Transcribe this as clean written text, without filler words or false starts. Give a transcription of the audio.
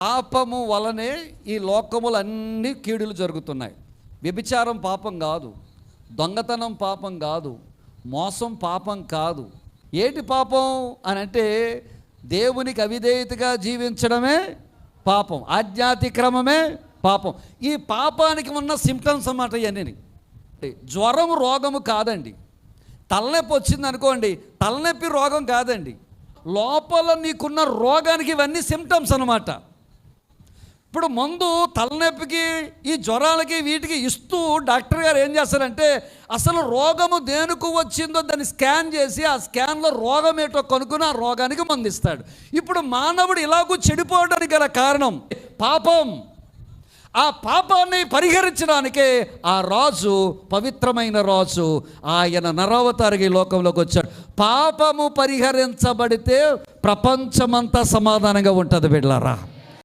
పాపము వలనే ఈ లోకములన్నీ కీడులు జరుగుతున్నాయి. వ్యభిచారం పాపం కాదు, దొంగతనం పాపం కాదు, మోసం పాపం కాదు. ఏంటి పాపం అని అంటే దేవునికి అవిధేయతగా జీవించడమే పాపం, ఆధ్యాత్మిక్రమమే పాపం. ఈ పాపానికి ఉన్న సిమ్టమ్స్ అన్నమాట ఇవన్నీ. జ్వరం రోగము కాదండి. తలనొప్పి వచ్చింది అనుకోండి, తలనొప్పి రోగం కాదండి. లోపల నీకున్న రోగానికి ఇవన్నీ సిమ్టమ్స్ అన్నమాట. ఇప్పుడు మందు తలనొప్పికి, ఈ జ్వరాలకి, వీటికి ఇస్తూ డాక్టర్ గారు ఏం చేస్తారంటే అసలు రోగము దేనికి వచ్చిందో దాన్ని స్కాన్ చేసి ఆ స్కాన్లో రోగం ఏంటో కనుక్కుని ఆ రోగానికి మందు ఇస్తాడు. ఇప్పుడు మానవుడు ఇలాగూ చెడిపోవడానికి గల కారణం పాపం. ఆ పాపాన్ని పరిహరించడానికే ఆ రాజు, పవిత్రమైన రాజు, ఆయన నరావతారిగా ఈ లోకంలోకి వచ్చాడు. పాపము పరిహరించబడితే ప్రపంచమంతా సమాధానంగా ఉంటుంది బిడ్డలారా.